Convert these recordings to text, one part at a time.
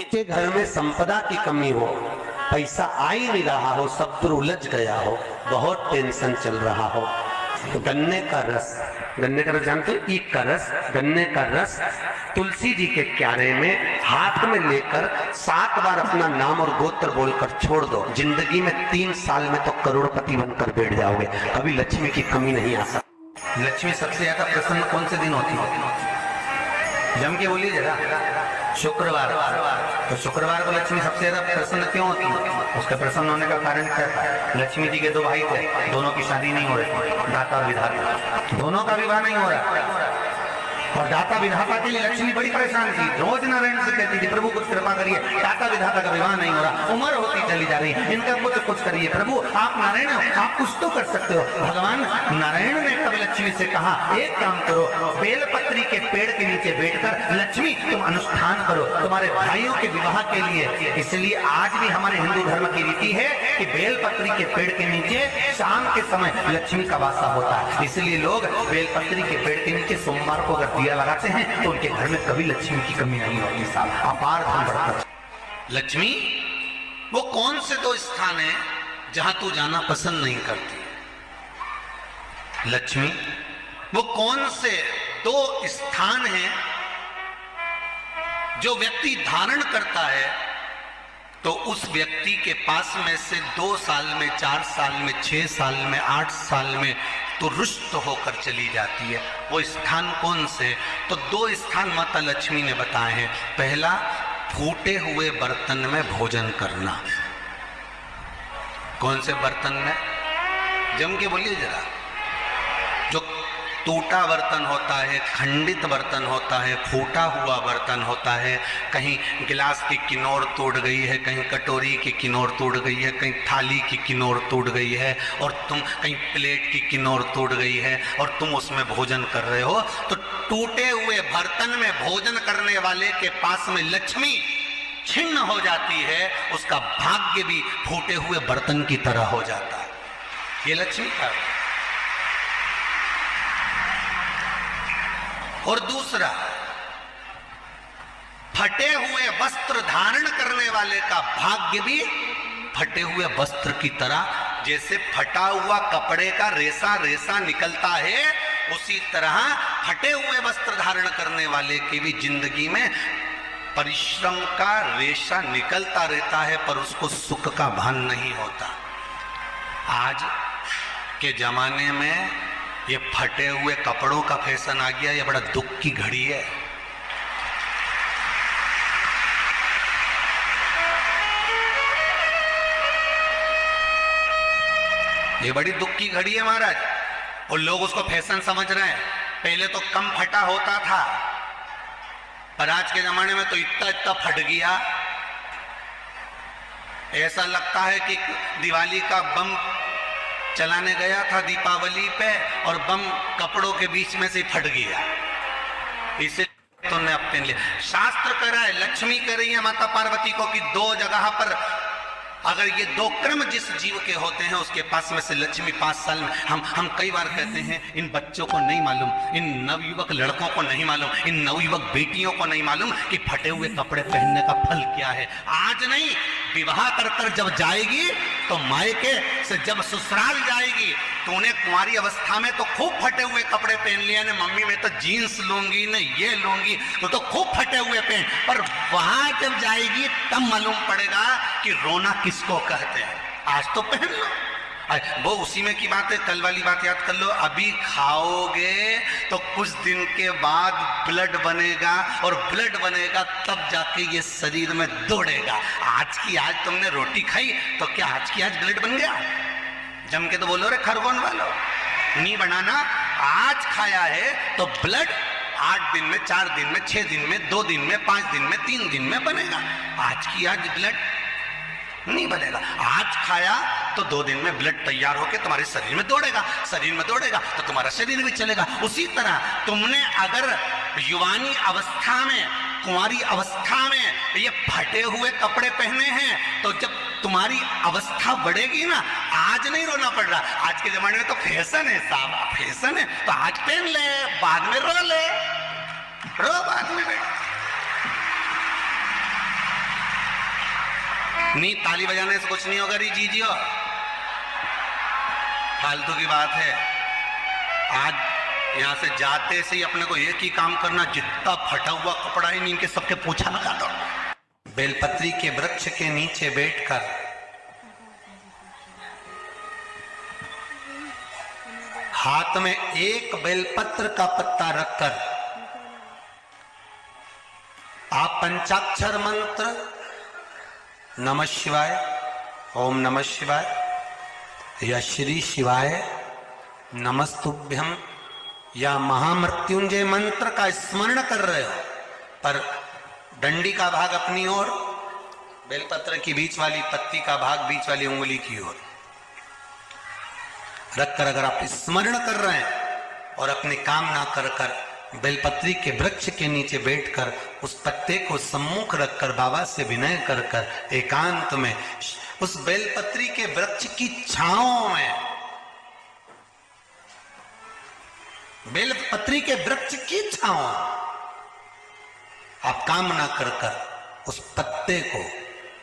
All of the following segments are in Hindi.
के घर में संपदा की कमी हो, पैसा आ ही नहीं रहा हो, सब पर उलझ गया हो, बहुत टेंशन चल रहा हो, तो गन्ने का रस जानते हो, ईख का रस, गन्ने का रस तुलसी जी के क्यारे में हाथ में लेकर 7 बार अपना नाम और गोत्र बोलकर छोड़ दो। जिंदगी में 3 साल में तो करोड़पति बनकर बैठ जाओगे, कभी लक्ष्मी की कमी नहीं आ सकती। लक्ष्मी सबसे ज्यादा प्रसन्न कौन से दिन होती है? जम के बोलिए जरा। शुक्रवार। तो शुक्रवार को लक्ष्मी सबसे ज्यादा प्रसन्न क्यों होती है? उसका प्रसन्न होने का कारण क्या था? लक्ष्मी जी के 2 भाई थे, दोनों की शादी नहीं हो रही, दाता और विधाता, दोनों का विवाह नहीं हो रहा। और दाता विधाता के लिए लक्ष्मी बड़ी परेशान थी, रोज नारायण से कहती थी प्रभु कुछ कृपा करिए, दाता विधाता का विवाह नहीं हो रहा, उम्र होती चली जा रही, इनका कुछ करिए प्रभु, आप नारायण हो, आप कुछ तो कर सकते हो। भगवान नारायण ने तब लक्ष्मी से कहा एक काम करो, बेलपत्री के पेड़ के नीचे बैठकर लक्ष्मी तुम अनुष्ठान करो तुम्हारे भाइयों के विवाह के लिए। इसलिए आज भी हमारे हिंदू धर्म की रीति है कि बेलपत्री के पेड़ के नीचे शाम के समय लक्ष्मी का वासा होता है। इसलिए लोग बेलपत्री के पेड़ के नीचे सोमवार को अगर दिया लगाते हैं तो उनके घर में कभी लक्ष्मी की कमी नहीं होती। साहब अपार धन बढ़ता। लक्ष्मी वो कौन से 2 स्थान है जहां तू जाना पसंद नहीं करती? लक्ष्मी वो कौन से 2 स्थान हैं जो व्यक्ति धारण करता है तो उस व्यक्ति के पास में से 2 साल में, 4 साल में, 6 साल में, 8 साल में तो रुष्ट होकर चली जाती है? वो स्थान कौन से? तो 2 स्थान माता लक्ष्मी ने बताए हैं। पहला, फूटे हुए बर्तन में भोजन करना। कौन से बर्तन में? जम के बोलिए जरा। जो टूटा बर्तन होता है, खंडित बर्तन होता है, फूटा हुआ बर्तन होता है, कहीं गिलास की किनोर टूट गई है, कहीं कटोरी की किनोर टूट गई है, कहीं थाली की किनोर टूट गई है और तुम कहीं प्लेट की किनोर टूट गई है और तुम उसमें भोजन कर रहे हो, तो टूटे हुए बर्तन में भोजन करने वाले के पास में लक्ष्मी छिन्न हो जाती है, उसका भाग्य भी फूटे हुए बर्तन की तरह हो जाता है। ये लक्ष्मी का। और दूसरा, फटे हुए वस्त्र धारण करने वाले का भाग्य भी फटे हुए वस्त्र की तरह, जैसे फटा हुआ कपड़े का रेसा रेसा निकलता है, उसी तरह फटे हुए वस्त्र धारण करने वाले की भी जिंदगी में परिश्रम का रेशा निकलता रहता है पर उसको सुख का भान नहीं होता। आज के जमाने में ये फटे हुए कपड़ों का फैशन आ गया, ये बड़ा दुख की घड़ी है। ये बड़ी दुख की घड़ी है महाराज, और लोग उसको फैशन समझ रहे हैं। पहले तो कम फटा होता था, पर आज के जमाने में तो इतना इतना फट गया, ऐसा लगता है कि दिवाली का बम चलाने गया था दीपावली पे और बम कपड़ों के बीच में से फट गया। इसे तुमने अपने लिए शास्त्र कह रहा है, लक्ष्मी कह रही है माता पार्वती को कि 2 जगह पर अगर ये 2 क्रम जिस जीव के होते हैं उसके पास में से लक्ष्मी 5 साल में, हम कई बार कहते हैं इन बच्चों को नहीं मालूम, इन नवयुवक लड़कों को नहीं मालूम, इन नवयुवक बेटियों को नहीं मालूम कि फटे हुए कपड़े पहनने का फल क्या है। आज नहीं, विवाह कर कर जब जाएगी तो मायके से जब ससुराल जाएगी तो उन्हें कुंवारी अवस्था में तो खूब फटे हुए कपड़े पहन लिया ने, मम्मी मैं तो जीन्स लूंगी न ये लूंगी, तो खूब फटे हुए पहन, पर वहां जब जाएगी तब मालूम पड़ेगा कि रोना किसको कहते हैं। आज तो पहन लो, वो उसी में की बात है, कल वाली बात याद कर लो। अभी खाओगे तो कुछ दिन के बाद ब्लड बनेगा और ब्लड बनेगा तब जाके ये शरीर में दौड़ेगा। आज की आज तुमने रोटी खाई तो क्या आज की आज ब्लड बन गया? जम के तो बोलो रे खरगोन वालों, नहीं बनाना। आज खाया है तो ब्लड 8 दिन में, 4 दिन में, 6 दिन में, 2 दिन में, 5 दिन में, 3 दिन में बनेगा। आज की आज ब्लड नहीं बनेगा। आज खाया तो 2 दिन में ब्लड तैयार होकर तुम्हारे शरीर में दौड़ेगा, शरीर में दौड़ेगा तो तुम्हारा शरीर भी चलेगा। उसी तरह तुमने अगर युवानी अवस्था में, कुंवारी अवस्था में ये फटे हुए कपड़े पहने हैं तो जब तुम्हारी अवस्था बढ़ेगी ना, आज नहीं रोना पड़ रहा। आज के जमाने में तो फैशन है साहब, फैशन है तो आज पहन ले, बाद में रो ले, रो बाद में बैठ। नहीं, ताली बजाने से कुछ नहीं होगा री जीजियो, फालतू की बात है। आज यहाँ से जाते से ही अपने को एक ही काम करना, जितना फटा हुआ कपड़ा ही इनके सबके पोछा लगा दो। बेलपत्री के वृक्ष के नीचे बैठकर हाथ में एक बेलपत्र का पत्ता रखकर आप पंचाक्षर मंत्र नमः शिवाय, ओम नमः शिवाय या श्री शिवाय नमस्तुभ्यम या महामृत्युंजय मंत्र का स्मरण कर रहे हो, पर डंडी का भाग अपनी ओर, बेलपत्र की बीच वाली पत्ती का भाग बीच वाली उंगली की ओर रखकर अगर आप स्मरण कर रहे हैं और अपनी कामना कर कर बेलपत्री के वृक्ष के नीचे बैठकर उस पत्ते को सम्मुख रखकर बाबा से विनय कर कर एकांत में उस बेलपत्री के वृक्ष की छांव में, बेलपत्री के वृक्ष की छांव आप कामना कर कर उस पत्ते को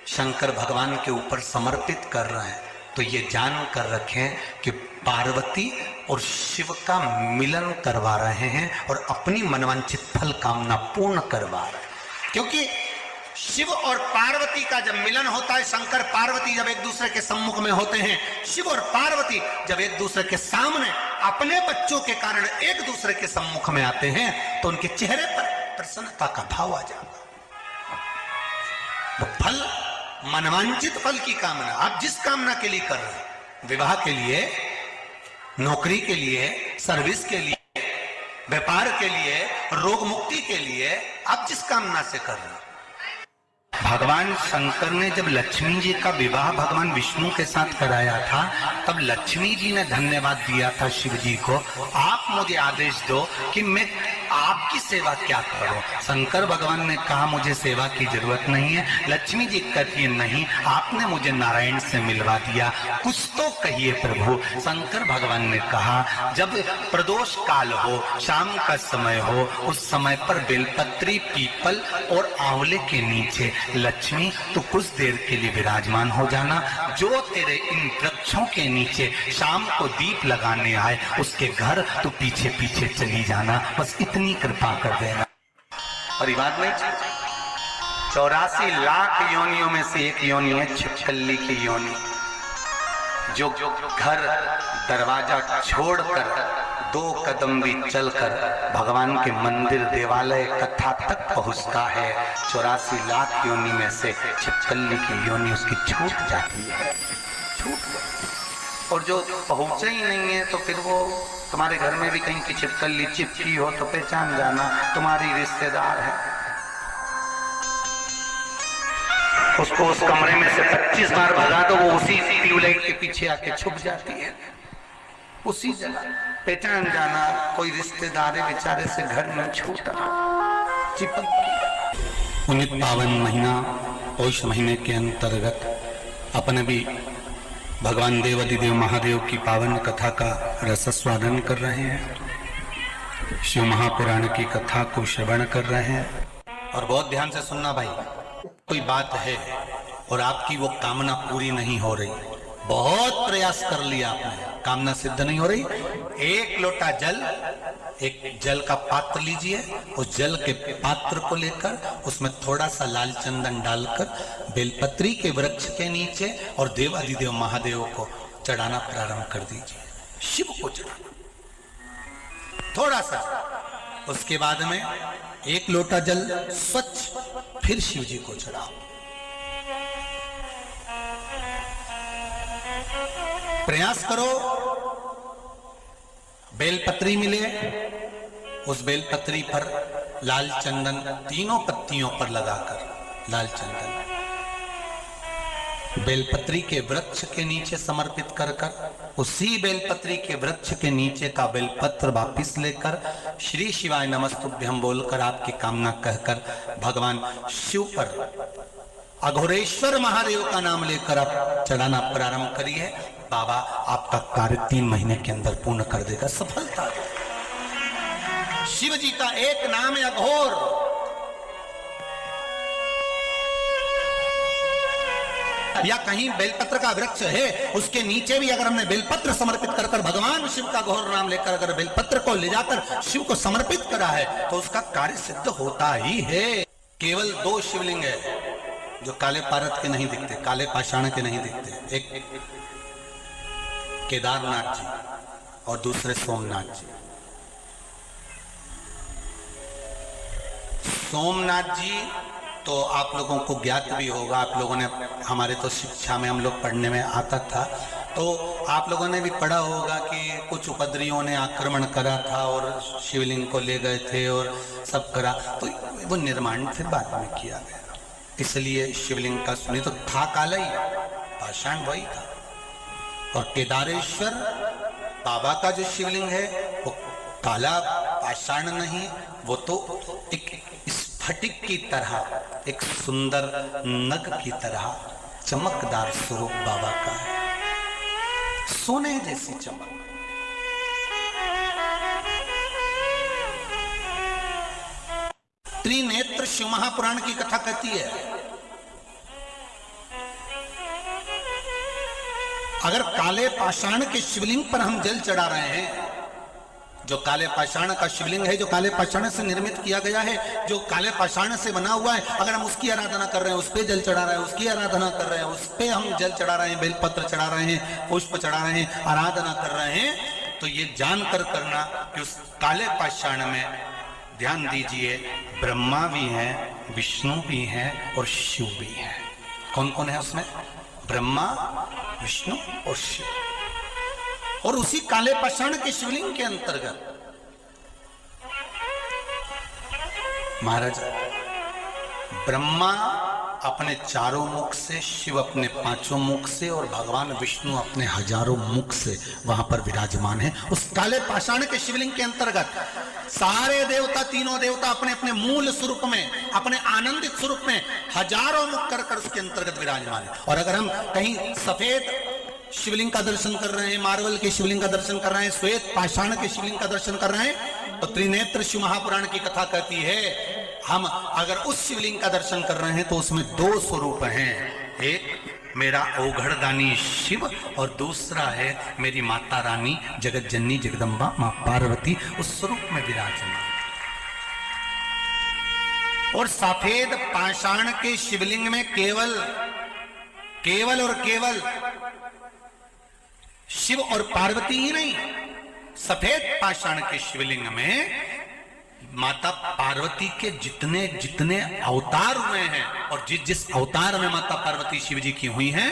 शंकर भगवान के ऊपर समर्पित कर रहे हैं, तो ये जान कर रखें कि पार्वती और शिव का मिलन करवा रहे हैं और अपनी मनवांछित फल कामना पूर्ण करवा रहे हैं। क्योंकि शिव और पार्वती का जब मिलन होता है, शंकर पार्वती जब एक दूसरे के सम्मुख में होते हैं, शिव और पार्वती जब एक दूसरे के सामने अपने बच्चों के कारण एक दूसरे के सम्मुख में आते हैं, तो उनके चेहरे पर प्रसन्नता का भाव आ जाता है। वो फल, मनवांछित फल की कामना आप जिस कामना के लिए कर रहे हैं, विवाह के लिए, नौकरी के लिए, सर्विस के लिए, व्यापार के लिए, रोग मुक्ति के लिए, आप जिस कामना से कर रहे हैं। भगवान शंकर ने जब लक्ष्मी जी का विवाह भगवान विष्णु के साथ कराया था, तब लक्ष्मी जी ने धन्यवाद दिया था शिव जी को, आप मुझे आदेश दो कि मैं आपकी सेवा क्या करूं। शंकर भगवान ने कहा मुझे सेवा की जरूरत नहीं है। लक्ष्मी जी कहती है नहीं, आपने मुझे नारायण से मिलवा दिया, कुछ तो कहिए प्रभु। शंकर भगवान ने कहा जब प्रदोष काल हो, शाम का समय हो, उस समय पर बेलपत्री, पीपल और आंवले के नीचे लक्ष्मी तो कुछ देर के लिए विराजमान हो जाना, जो तेरे इन वृक्षों के नीचे शाम को दीप लगाने आए उसके घर तो पीछे पीछे चली जाना, बस इतनी कृपा कर देना। और ये बात नहीं, 84 लाख योनियों में से एक योनि है छिपकली की योनि, जो घर दरवाजा छोड़कर 2 कदम भी चलकर भगवान के मंदिर, देवालय, कथा तक पहुंचता है। 84 लाख योनि में से छिपकली की योनि उसकी छूट जाती है, छूट। और जो पहुंचे ही नहीं है तो फिर वो तुम्हारे घर में भी कहीं की छिपकली चिपकी हो तो पहचान जाना तुम्हारी रिश्तेदार है। उसको उस कमरे में से 25 बार भगा तो वो उसी ट्यूबलाइट के पीछे आके छुप जाती है, उसी जगह पहचान जाना कोई रिश्तेदार बेचारे से घर में छूटा चिपक गया। पुनित पावन महीना पौष महीने के अंतर्गत अपने भी भगवान देवाधिदेव महादेव की पावन कथा का रसस्वादन कर रहे हैं, शिव महापुराण की कथा को श्रवण कर रहे हैं। और बहुत ध्यान से सुनना भाई, कोई बात है और आपकी वो कामना पूरी नहीं हो रही, बहुत प्रयास कर लिया आपने, कामना सिद्ध नहीं हो रही, एक लोटा जल, एक जल का पात्र लीजिए, उस जल के पात्र को लेकर उसमें थोड़ा सा लाल चंदन डालकर बेलपत्री के वृक्ष के नीचे और देवाधिदेव महादेव को चढ़ाना प्रारंभ कर दीजिए, शिव को चढ़ाना थोड़ा सा। उसके बाद में एक लोटा जल स्वच्छ फिर शिव जी को चढ़ाओ। प्रयास करो बेलपत्री मिले, उस बेलपत्री पर लाल चंदन तीनों पत्तियों पर लगाकर लाल चंदन बेलपत्री के वृक्ष के नीचे समर्पित कर कर उसी बेलपत्री के वृक्ष के नीचे का बेलपत्र वापिस लेकर श्री शिवाय नमस्तुभ्यम बोलकर आपकी कामना कहकर भगवान शिव पर अघोरेश्वर महादेव का नाम लेकर आप चढ़ाना प्रारंभ करिए। बाबा आपका कार्य 3 महीने के अंदर पूर्ण कर देगा, सफलता। शिव जी का एक नाम है अघोर। या कहीं बेलपत्र का वृक्ष है, उसके नीचे भी अगर हमने बेलपत्र समर्पित कर भगवान शिव का घोर नाम लेकर अगर बेलपत्र को ले जाकर शिव को समर्पित करा है तो उसका कार्य सिद्ध होता ही है। केवल 2 शिवलिंग है जो काले पारत के नहीं दिखते, काले पाषाण के नहीं दिखते। एक केदारनाथ जी और दूसरे सोमनाथ जी। सोमनाथ जी तो आप लोगों को ज्ञात भी होगा, आप लोगों ने, हमारे तो शिक्षा में हम लोग पढ़ने में आता था, तो आप लोगों ने भी पढ़ा होगा कि कुछ उपद्रवियों ने आक्रमण करा था और शिवलिंग को ले गए थे और सब करा, तो वो निर्माण फिर बाद में किया गया, इसलिए शिवलिंग का सुनी तो था काला ही, पाषाण वही था। और केदारेश्वर बाबा का जो शिवलिंग है वो काला पाषाण नहीं, वो तो एक स्फटिक की तरह, एक सुंदर नग की तरह चमकदार स्वरूप बाबा का है, सोने जैसी चमक। त्रिनेत्र शिव महापुराण की कथा कहती है अगर काले पाषाण के शिवलिंग पर हम जल चढ़ा रहे हैं, जो काले पाषाण का शिवलिंग है, जो काले पाषाण से निर्मित किया गया है, जो काले पाषाण से बना हुआ है, अगर हम उसकी आराधना कर रहे हैं, उस पे जल चढ़ा रहे हैं, उसकी आराधना कर रहे हैं, उस पे हम जल चढ़ा रहे हैं, बेलपत्र चढ़ा रहे हैं, पुष्प चढ़ा रहे हैं, आराधना कर रहे हैं, तो ये जानकर करना कि उस काले पाषाण में, ध्यान दीजिए, ब्रह्मा भी हैं, विष्णु भी हैं और शिव भी हैं। कौन कौन है उसमें? ब्रह्मा, विष्णु और शिव। और उसी काले पाषाण के शिवलिंग के अंतर्गत महाराज ब्रह्मा अपने 4 मुख से, शिव अपने 5 मुख से और भगवान विष्णु अपने 1000 मुख से वहां पर विराजमान है। उस काले पाषाण के शिवलिंग के अंतर्गत सारे देवता, तीनों देवता अपने अपने मूल स्वरूप में, अपने आनंदित स्वरूप में 1000 मुख कर उसके अंतर्गत विराजमान है। और अगर हम कहीं सफेद शिवलिंग का दर्शन कर रहे हैं, मार्बल के शिवलिंग का दर्शन कर रहे हैं, श्वेत पाषाण के शिवलिंग का दर्शन कर रहे हैं, तो त्रिनेत्र शिव महापुराण की कथा कहती है हम अगर उस शिवलिंग का दर्शन कर रहे हैं तो उसमें 2 स्वरूप हैं, एक मेरा ओघड़दानी शिव और दूसरा है मेरी माता रानी जगत जननी जगदम्बा मां पार्वती, उस स्वरूप में विराजमान। और सफेद पाषाण के शिवलिंग में केवल और केवल शिव और पार्वती ही नहीं, सफेद पाषाण के शिवलिंग में माता पार्वती के जितने जितने अवतार हुए हैं और जिस अवतार में माता पार्वती शिव जी की हुई हैं,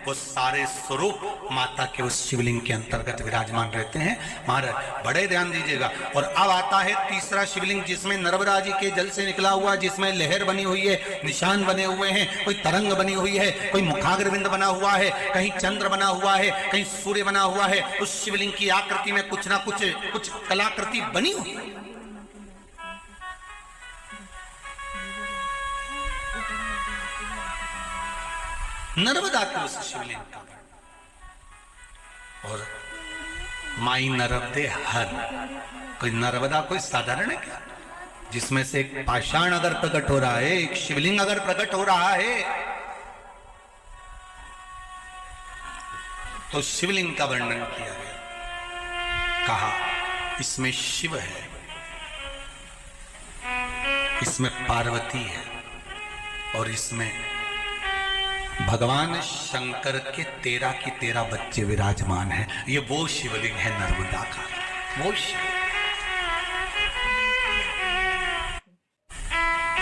वो सारे स्वरूप माता के उस शिवलिंग के अंतर्गत विराजमान रहते हैं। महाराज बड़े ध्यान दीजिएगा। और अब आता है तीसरा शिवलिंग, जिसमें नर्मदा जी के जल से निकला हुआ, जिसमें लहर बनी हुई है, निशान बने हुए हैं, कोई तरंग बनी हुई है, कोई मुखाग्रविंद बना हुआ है, कहीं चंद्र बना हुआ है, कहीं सूर्य बना हुआ है। उस शिवलिंग की आकृति में कुछ ना कुछ कलाकृति बनी हुई है। नर्मदा के उस शिवलिंग का, और माई नर्मदे हर, कोई नर्मदा कोई साधारण है क्या, जिसमें से एक पाषाण अगर प्रकट हो रहा है, एक शिवलिंग अगर प्रकट हो रहा है, तो शिवलिंग का वर्णन किया गया, कहा इसमें शिव है, इसमें पार्वती है और इसमें भगवान शंकर के 13 के 13 बच्चे विराजमान हैं। ये वो शिवलिंग है नर्मदा का, वो शिव,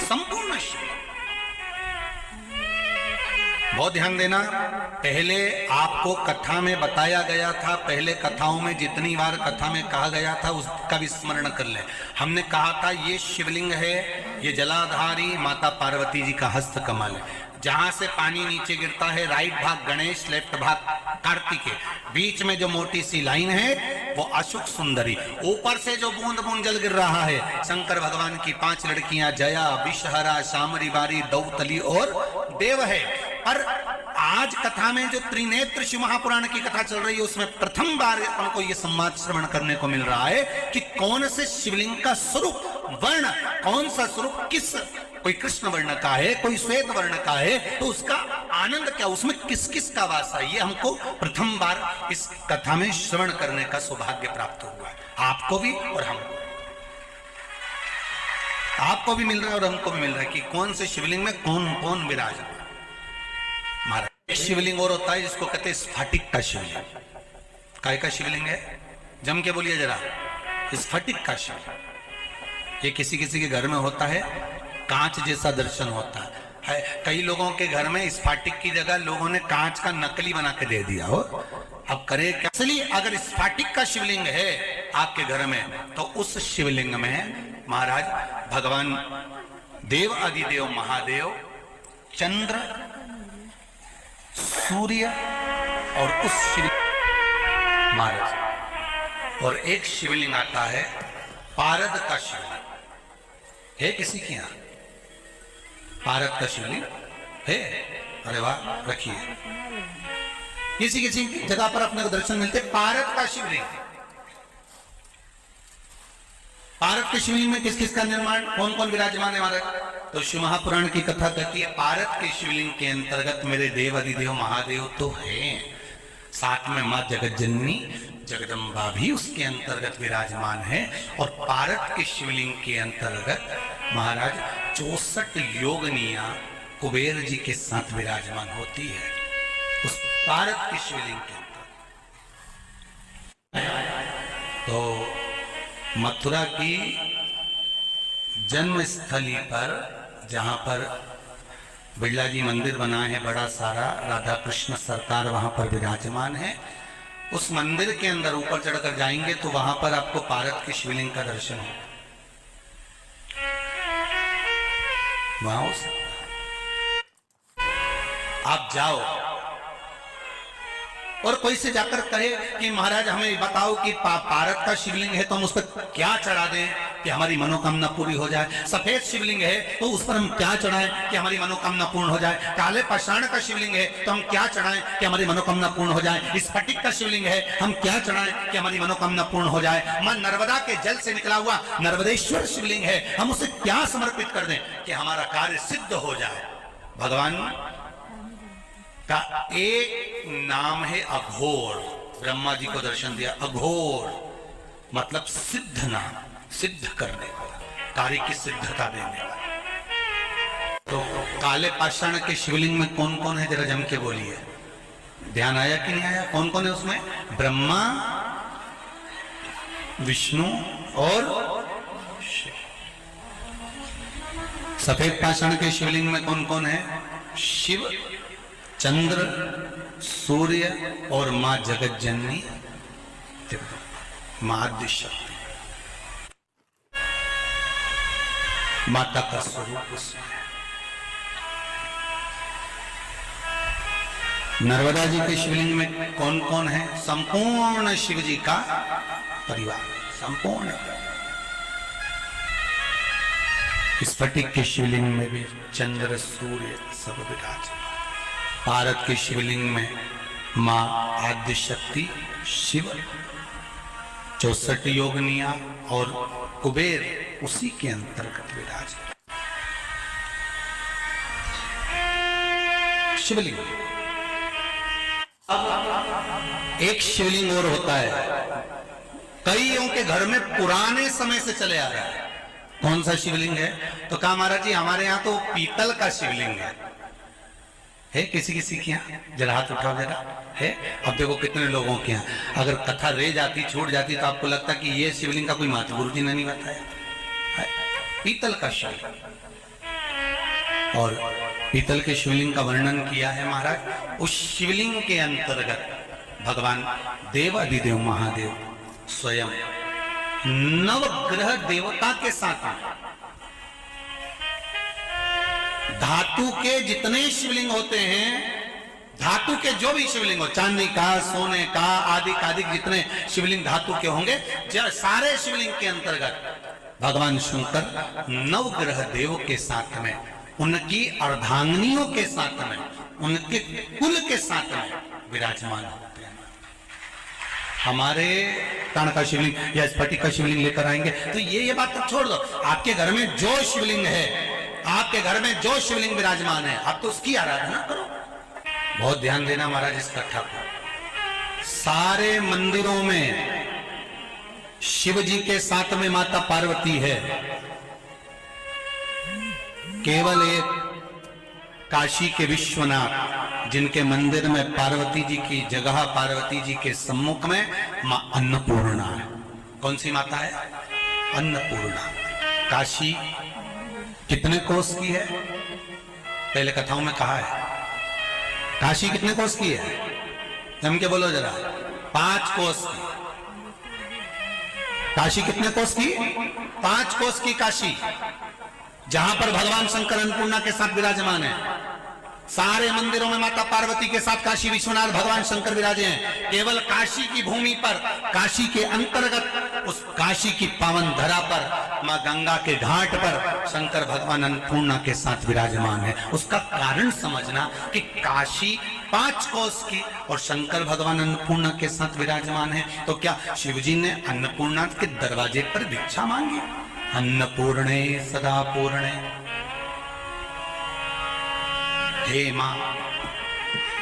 संपूर्ण शिव। बहुत ध्यान देना, पहले आपको कथा में बताया गया था, पहले कथाओं में जितनी बार कथा में कहा गया था उसका भी स्मरण कर ले। हमने कहा था ये शिवलिंग है, ये जलाधारी माता पार्वती जी का हस्त कमल है, जहां से पानी नीचे गिरता है, राइट भाग गणेश, लेफ्ट भाग कार्तिकेय, बीच में जो मोटी सी लाइन है वो अशोक सुंदरी, ऊपर से जो बूंद बूंद जल गिर रहा है शंकर भगवान की 5 लड़कियां, जया, विषहरा, शामरी बारी, दौतली और देव है। पर आज कथा में जो त्रिनेत्र शिव महापुराण की कथा चल रही है उसमें प्रथम बार हमको ये संवाद श्रवण करने को मिल रहा है कि कौन से शिवलिंग का स्वरूप, वर्ण, कौन सा स्वरूप किस कोई कृष्ण वर्ण का है, कोई श्वेत वर्ण का है, तो उसका आनंद क्या, उसमें किस किस का वास है, ये हमको प्रथम बार इस कथा में श्रवण करने का सौभाग्य प्राप्त हुआ है। आपको भी और हमको, आपको भी मिल रहा है और हमको भी मिल रहा है कि कौन से शिवलिंग में कौन कौन विराजमान। महाराज एक शिवलिंग और होता है जिसको कहते हैं स्फटिक का शिवलिंग। काय का शिवलिंग है, जम के बोलिए जरा, स्फटिक का शिवलिंग। ये किसी किसी के घर में होता है, कांच जैसा दर्शन होता है। कई लोगों के घर में स्फटिक की जगह लोगों ने कांच का नकली बना के दे दिया हो। अब करे क्या, इसलिए अगर स्फटिक का शिवलिंग है आपके घर में तो उस शिवलिंग में महाराज भगवान देव अधिदेव महादेव, चंद्र, सूर्य और उस शिवलिंग महाराज, और एक शिवलिंग आता है पारद का शिवलिंग। है किसी के यहां पारद का शिवलिंग है? अरे वाह, रखिए। किसी किसी जगह पर अपने को दर्शन मिलते पारद का शिवलिंग। पारद के शिवलिंग में किस किस का निर्माण, कौन कौन विराजमान है महाराज? तो शिव महापुराण की कथा कहती है पारद के शिवलिंग के अंतर्गत मेरे देव अधिदेव महादेव तो हैं, साथ में मां जगत जननी जगदम्बा भी उसके अंतर्गत विराजमान है। और पारद के शिवलिंग के अंतर्गत महाराज 64 योगनिया कुबेर जी के साथ विराजमान होती है उस पारद के शिवलिंग के अंतर्गत। तो मथुरा की जन्म स्थली पर जहां पर बिड़ला जी मंदिर बना है बड़ा सारा, राधा कृष्ण सरकार वहां पर विराजमान है, उस मंदिर के अंदर ऊपर चढ़कर जाएंगे तो वहां पर आपको पारद के शिवलिंग का दर्शन हो। वहां आप जाओ और कोई से जाकर कहे कि महाराज हमें बताओ कि पारद का शिवलिंग है तो हम उस पर क्या चढ़ा दें कि हमारी मनोकामना पूरी हो जाए। सफेद शिवलिंग है तो उस पर हम क्या चढ़ाएं कि हमारी मनोकामना पूर्ण हो जाए। काले पाषाण का शिवलिंग है तो हम क्या चढ़ाएं कि हमारी मनोकामना पूर्ण हो जाए। स्फटिक का शिवलिंग है हम क्या चढ़ाएं कि हमारी मनोकामना पूर्ण हो जाए। मां नर्मदा के जल से निकला हुआ नर्मदेश्वर शिवलिंग है, हम उसे क्या समर्पित कर दें कि हमारा कार्य सिद्ध हो जाए। भगवान का एक नाम है अघोर। ब्रह्मा जी को दर्शन दिया, अघोर मतलब सिद्ध नाम, सिद्ध करने वाला, कार्य की सिद्धता देने वाला। तो काले पाषाण के शिवलिंग में कौन कौन है जरा जम के बोलिए, ध्यान आया कि नहीं आया? कौन कौन है उसमें? ब्रह्मा, विष्णु और शिव। सफेद पाषाण के शिवलिंग में कौन कौन है? शिव, चंद्र, सूर्य और मां जगत जननी मां आद्य शक्ति, माता का स्वरूप उसमें। नर्मदा जी के शिवलिंग में कौन कौन है? संपूर्ण शिव जी का परिवार, संपूर्ण। स्फटिक के शिवलिंग में भी चंद्र सूर्य सब विराजमान। पारद के शिवलिंग में मां आद्य शक्ति, शिव, 64 योगनिया और कुबेर उसी के अंतर्गत विराज। शिवलिंग। अब एक शिवलिंग और होता है, कईयों के घर में पुराने समय से चले आ रहा है। कौन सा शिवलिंग है? तो कहा महाराज जी हमारे यहाँ तो पीतल का शिवलिंग है किसी किसी के यहाँ? जरा हाथ उठाओ जरा। है? अब देखो कितने लोगों के यहाँ, अगर कथा रह जाती, छूट जाती तो आपको लगता कि ये शिवलिंग का कोई महत्व गुरु जी ने नहीं बताया। पीतल का शिवलिंग, और पीतल के शिवलिंग का वर्णन किया है महाराज। उस शिवलिंग के अंतर्गत भगवान देव अधिदेव महादेव स्वयं नवग्रह देवता के साथ धातु के जितने शिवलिंग होते हैं, धातु के जो भी शिवलिंग हो, चांदी का, सोने का, आदि जितने शिवलिंग धातु के होंगे, सारे शिवलिंग के अंतर्गत भगवान शंकर नवग्रह देव के साथ में, उनकी अर्धांगिनियों के साथ में, उनके कुल के साथ में विराजमान होते हैं। हमारे ताण का शिवलिंग या स्फटिक का शिवलिंग लेकर आएंगे तो ये बात तो छोड़ दो, आपके घर में जो शिवलिंग है आपके घर में जो शिवलिंग विराजमान है आप तो उसकी आराधना करो। बहुत ध्यान देना महाराज इस कथा को। सारे मंदिरों में शिव जी के साथ में माता पार्वती है, केवल एक काशी के विश्वनाथ जिनके मंदिर में पार्वती जी की जगह, पार्वती जी के सम्मुख में मां अन्नपूर्णा है। कौन सी माता है? अन्नपूर्णा। काशी कितने कोस की है? पहले कथाओं में कहा है काशी कितने कोस की है? जम के बोलो जरा। 5 कोस की। काशी कितने कोस की? 5 कोस की काशी, जहां पर भगवान शंकर अन्नपूर्णा के साथ विराजमान है। सारे मंदिरों में माता पार्वती के साथ काशी विश्वनाथ भगवान शंकर विराजे हैं। केवल काशी की भूमि पर, काशी के अंतर्गत उस काशी की पावन धरा पर, मां गंगा के घाट पर शंकर भगवान अन्नपूर्णा के साथ विराजमान है। उसका कारण समझना कि काशी 5 कोस की और शंकर भगवान अन्नपूर्णा के साथ विराजमान है, तो क्या शिवजी ने अन्नपूर्णा के दरवाजे पर भिक्षा मांगी? अन्नपूर्णे सदा पूर्णे, हे मां।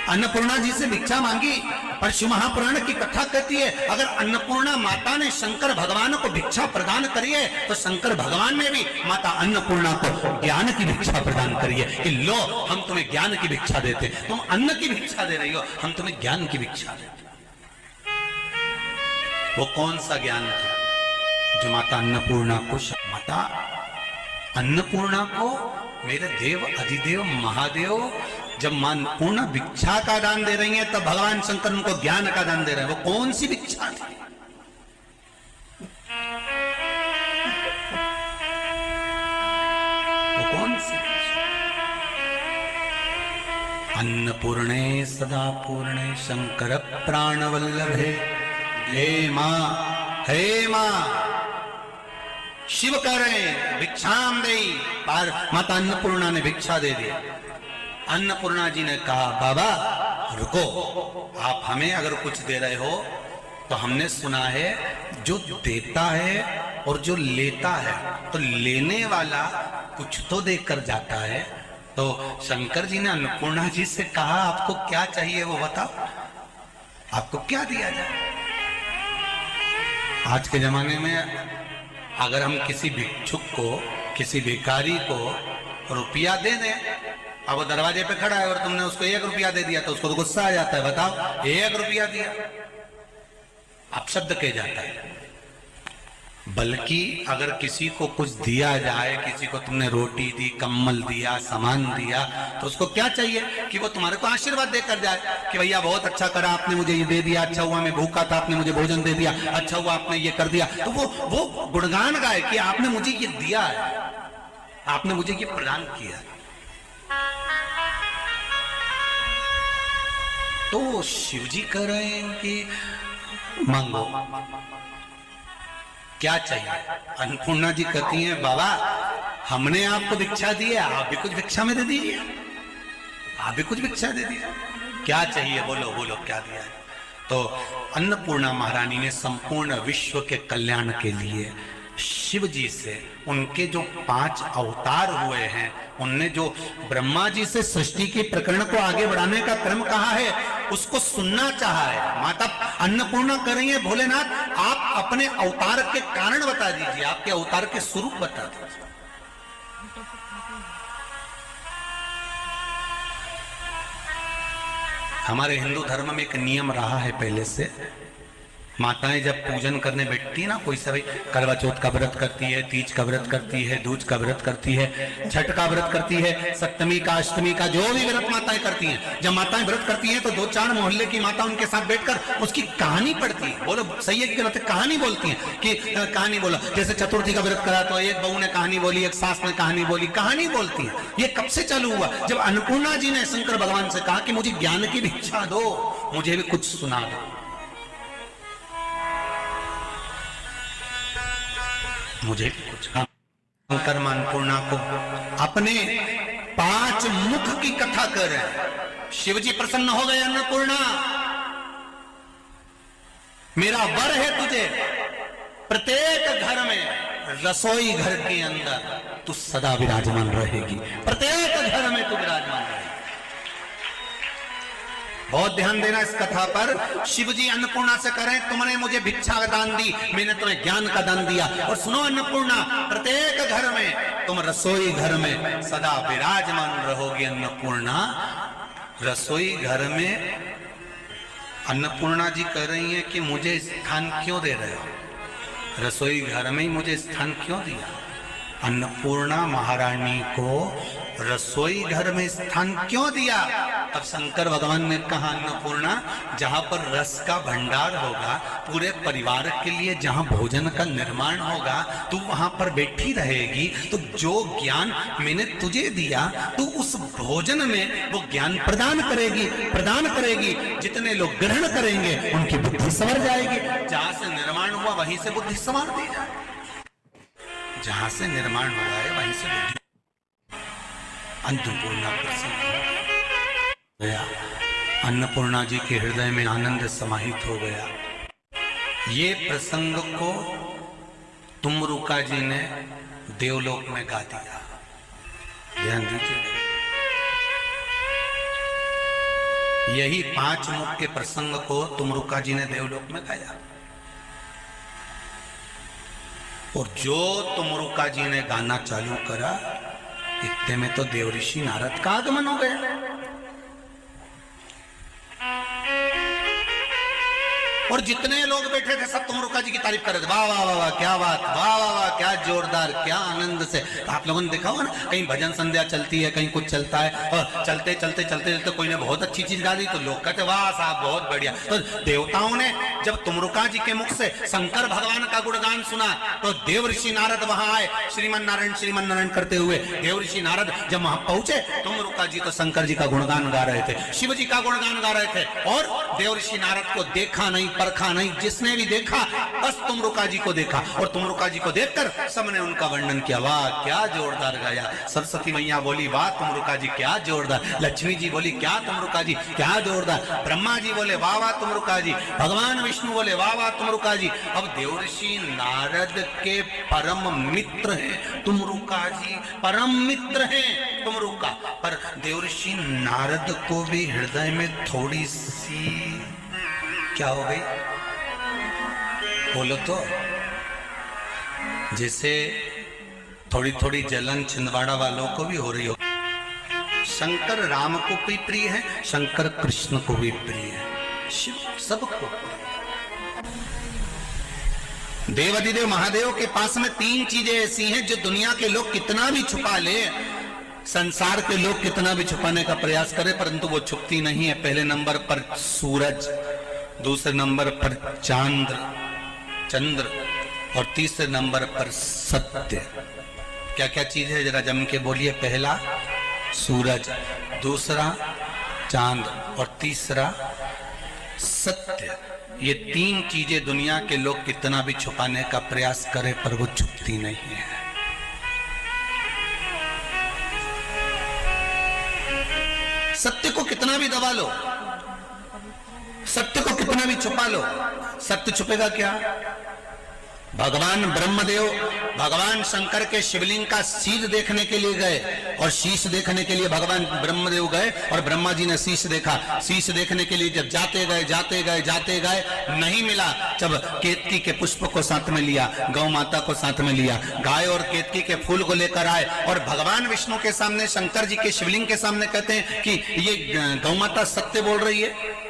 अन्नपूर्णा जी से भिक्षा मांगी। पर शिव महापुराण की कथा कहती है अगर अन्नपूर्णा माता ने शंकर भगवान को भिक्षा प्रदान करी है तो शंकर भगवान ने भी माता अन्नपूर्णा को ज्ञान की भिक्षा प्रदान करी है कि लो हम तुम्हें ज्ञान की भिक्षा देते। तुम अन्न की भिक्षा दे रही हो, हम तुम्हें ज्ञान की भिक्षा देते। वो कौन सा ज्ञान था जो माता अन्नपूर्णा को, माता अन्नपूर्णा को मेरे देव अधिदेव महादेव जब मां अन्नपूर्णा भिक्षा का दान दे रही है तब भगवान शंकर उनको ज्ञान का दान दे रहे हैं। वो कौन सी भिक्षा थी? वो कौन सी? अन्नपूर्णे सदा पूर्णे शंकर प्राणवल्लभे, हे मां, हे मां। शिव कह रहे हैं भिक्षाम देई, पर माता अन्नपूर्णा ने भिक्षा दे दी। अन्नपूर्णा जी ने कहा बाबा रुको, आप हमें अगर कुछ दे रहे हो तो हमने सुना है जो देता है और जो लेता है तो लेने वाला कुछ तो देकर जाता है। तो शंकर जी ने अन्नपूर्णा जी से कहा आपको क्या चाहिए वो बताओ, आपको क्या दिया जाए? आज के जमाने में अगर हम किसी भिक्षुक को, किसी भिखारी को रुपया दे दें, अब वो दरवाजे पे खड़ा है और तुमने उसको 1 रुपया दे दिया तो उसको तो गुस्सा आ जाता है। बताओ 1 रुपया दिया, अपशब्द कह जाता है। बल्कि अगर किसी को कुछ दिया जाए, किसी को तुमने रोटी दी, कम्बल दिया, सामान दिया, तो उसको क्या चाहिए कि वो तुम्हारे को आशीर्वाद देकर जाए कि भैया बहुत अच्छा करा आपने, मुझे ये दे दिया, अच्छा हुआ मैं भूखा था आपने मुझे भोजन दे दिया, अच्छा हुआ आपने ये कर दिया। तो वो गुणगान गाए कि आपने मुझे ये दिया है, आपने मुझे ये प्रदान किया। तो शिवजी कह रहे हैं कि मांगो क्या चाहिए। अन्नपूर्णा जी कहती हैं बाबा हमने आपको भिक्षा दी है, आप भी कुछ भिक्षा में दे दीजिए, आप भी कुछ भिक्षा दे दीजिए। क्या चाहिए बोलो बोलो क्या दिया है? तो अन्नपूर्णा महारानी ने संपूर्ण विश्व के कल्याण के लिए शिव जी से, उनके जो 5 अवतार हुए हैं, उनने जो ब्रह्मा जी से सृष्टि के प्रकरण को आगे बढ़ाने का क्रम कहा है उसको सुनना चाहा है। माता अन्नपूर्णा कर रही है भोलेनाथ आप अपने अवतार के कारण बता दीजिए, आपके अवतार के स्वरूप बता दीजिए। हमारे हिंदू धर्म में एक नियम रहा है पहले से, माताएं जब पूजन करने बैठती है ना, कोई सभी करवा चौथ का व्रत करती है, तीज का व्रत करती है, दूज का व्रत करती है, छठ का व्रत करती है, सप्तमी का, अष्टमी का, जो भी व्रत माताएं करती हैं, जब माताएं व्रत करती हैं तो 2-4 मोहल्ले की माता उनके साथ बैठकर उसकी कहानी पढ़ती है। बोलो सही है कि गलत है? कहानी बोलती है कि कहानी बोलो। जैसे चतुर्थी का व्रत करा तो एक बहू ने कहानी बोली, एक सास ने कहानी बोली, कहानी बोलती है। ये कब से चालू हुआ? जब अन्नपूर्णा जी ने शंकर भगवान से कहा कि मुझे ज्ञान की भिक्षा दो, मुझे भी कुछ सुना दो। मुझे कुछ शंकर अन्नपूर्णा को अपने 5 मुख की कथा कर रहे हैं। शिव जी प्रसन्न हो गए, अन्नपूर्णा मेरा वर है तुझे, प्रत्येक घर में रसोई घर के अंदर तू सदा विराजमान रहेगी, प्रत्येक घर में तू विराजमान रहेगी। बहुत ध्यान देना इस कथा पर। शिव जी अन्नपूर्णा से करें, तुमने मुझे भिक्षा का दान दी, मैंने तुम्हें ज्ञान का दान दिया। और सुनो अन्नपूर्णा, प्रत्येक घर में तुम रसोई घर में सदा विराजमान रहोगी। अन्नपूर्णा रसोई घर में अन्नपूर्णा जी कह रही हैं कि मुझे स्थान क्यों दे रहे हो, रसोई घर में ही मुझे स्थान क्यों दिया। अन्नपूर्णा महारानी को रसोई घर में स्थान क्यों दिया। अब शंकर भगवान ने कहा अन्नपूर्णा, जहां पर रस का भंडार होगा, पूरे परिवार के लिए जहां भोजन का निर्माण होगा, तू वहां पर बैठी रहेगी। तो जो ज्ञान मैंने तुझे दिया, तू उस भोजन में वो ज्ञान प्रदान करेगी। जितने लोग ग्रहण करेंगे उनकी बुद्धि संवर जाएगी। जहां से निर्माण हुआ वहीं से बुद्धि संवार दी जाए, जहां से निर्माण हुआ है वहीं से बुद्धि। अन्नपूर्णा प्रसन्न गया, अन्नपूर्णा जी के हृदय में आनंद समाहित हो गया। ये प्रसंग को तुमरुका जी ने देवलोक में गा दिया। ध्यान दीजिए, यही 5 मुख के प्रसंग को तुमरुका जी ने देवलोक में गाया। और जो तुमरुका जी ने गाना चालू करा, इतने में तो देवऋषि नारद का आगमन हो गया। और जितने लोग बैठे थे सब तुमरुका जी की तारीफ कर रहे थे। वाह वाह वाह वाह, क्या बात, वाह वाह वाह, क्या जोरदार, क्या आनंद से। आप लोगों ने देखा होगा ना, कहीं भजन संध्या चलती है, कहीं कुछ चलता है, और चलते चलते चलते चलते कोई ने बहुत अच्छी चीज गा दी तो लोग कहते वाह साहब बहुत बढ़िया। तो देवताओं ने जब तुमरुका जी के मुख से शंकर भगवान का गुणगान सुना तो देवऋषि नारद वहां आए, श्रीमन नारायण करते हुए। देवऋषि नारद जब वहां पहुंचे, तुमरुका जी तो शंकर जी का गुणगान गा रहे थे, शिव जी का गुणगान गा रहे थे। और देवऋषि नारद को देखा नहीं, परखा नहीं, जिसने भी देखा बस तुमरुका जी को देखा। और तुमरुका जी को देखकर सबने उनका वर्णन किया, वाह क्या जोरदार गाया। सरस्वती मैया बोली वाह तुमरुका जी क्या जोरदार, लक्ष्मी जी बोली क्या तुमरुका जी क्या जोरदार, ब्रह्मा जी बोले वाह वाह तुमरुका जी, भगवान विष्णु बोले वाह वाह तुमरुका जी। अब देवऋषि नारद के परम मित्र हैं तुमरुका जी, परम मित्र हैं तुमरुका। पर देवऋषि नारद को भी हृदय में थोड़ी सी क्या हो गई, बोलो तो, जैसे थोड़ी थोड़ी जलन छिंदवाड़ा वालों को भी हो रही हो। शंकर राम को भी प्रिय है, शंकर कृष्ण को भी प्रिय है, शिव सबको प्रिय। देवाधिदेव महादेव के पास में 3 चीजें ऐसी हैं जो दुनिया के लोग कितना भी छुपा ले, संसार के लोग कितना भी छुपाने का प्रयास करें, परंतु वो छुपती नहीं है। पहले नंबर पर सूरज, दूसरे नंबर पर चंद्र और तीसरे नंबर पर सत्य। क्या क्या चीज है जरा जम के बोलिए। पहला सूरज, दूसरा चांद और तीसरा सत्य। ये 3 चीजें दुनिया के लोग कितना भी छुपाने का प्रयास करें पर वो छुपती नहीं है। सत्य को कितना भी दबा लो, सत्य को कितना भी छुपा लो, सत्य छुपेगा क्या। भगवान ब्रह्मदेव भगवान शंकर के शिवलिंग का शीश देखने के लिए गए, और शीश देखने के लिए भगवान ब्रह्मदेव गए और ब्रह्मा जी ने शीश देखा। शीश देखने के लिए जब जाते गए नहीं मिला, जब केतकी के पुष्प को साथ में लिया, गौ माता को साथ में लिया, गाय और केतकी के फूल को लेकर आए और भगवान विष्णु के सामने, शंकर जी के शिवलिंग के सामने कहते हैं कि ये गौ माता सत्य बोल रही है,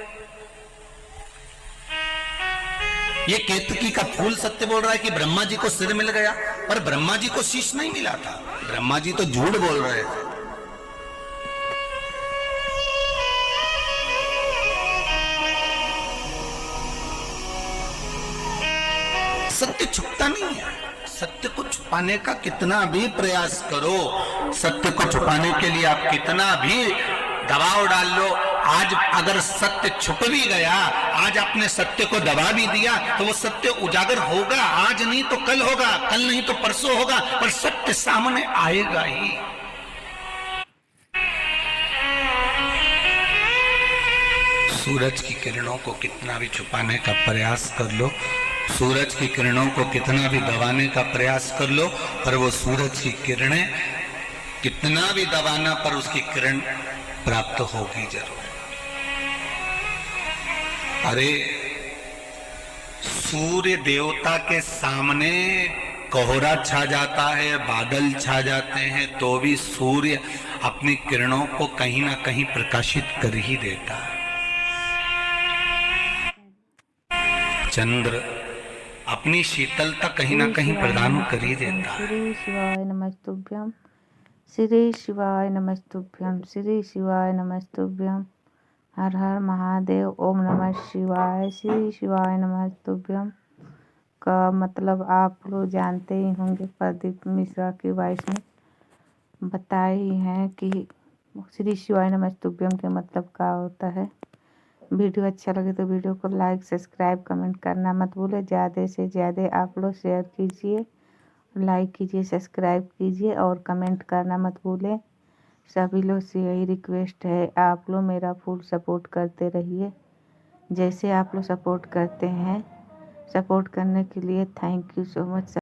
ये केतकी का फूल सत्य बोल रहा है कि ब्रह्मा जी को सिर मिल गया। पर ब्रह्मा जी को शीश नहीं मिला था, ब्रह्मा जी तो झूठ बोल रहे थे। सत्य छुपता नहीं है। सत्य को छुपाने का कितना भी प्रयास करो, सत्य को छुपाने के लिए आप कितना भी दबाव डाल लो, आज अगर सत्य छुप भी गया, आज आपने सत्य को दबा भी दिया तो वो सत्य उजागर होगा। आज नहीं तो कल होगा, कल नहीं तो परसों होगा, पर सत्य सामने आएगा ही। सूरज की किरणों को कितना भी छुपाने का प्रयास कर लो, सूरज की किरणों को कितना भी दबाने का प्रयास कर लो, पर वो सूरज की किरणें कितना भी दबाना, पर उसकी किरण प्राप्त होगी जरूर। अरे सूर्य देवता के सामने कोहरा छा जाता है, बादल छा जाते हैं, तो भी सूर्य अपनी किरणों को कहीं ना कहीं प्रकाशित कर ही देता है। चंद्र अपनी शीतलता कहीं ना कहीं प्रदान कर ही देता है। श्री शिवाय नमस्तुभ्यम, श्री शिवाय नमस्तुभ्यम, श्री शिवाय नमस्तुभ्यम। हर हर महादेव, ओम नमः शिवाय, श्री शिवाय नमस्तुभ्यम का मतलब आप लोग जानते ही होंगे। प्रदीप मिश्रा की वाइस ने बताई है कि श्री शिवाय नमस्तुभ्यम के मतलब क्या होता है। वीडियो अच्छा लगे तो वीडियो को लाइक, सब्सक्राइब, कमेंट करना मत भूले। ज़्यादा से ज़्यादा आप लोग शेयर कीजिए, लाइक कीजिए, सब्सक्राइब कीजिए और कमेंट करना मत भूलें। सभी लोग से यही रिक्वेस्ट है, आप लोग मेरा फुल सपोर्ट करते रहिए। जैसे आप लोग सपोर्ट करते हैं, सपोर्ट करने के लिए थैंक यू सो मच।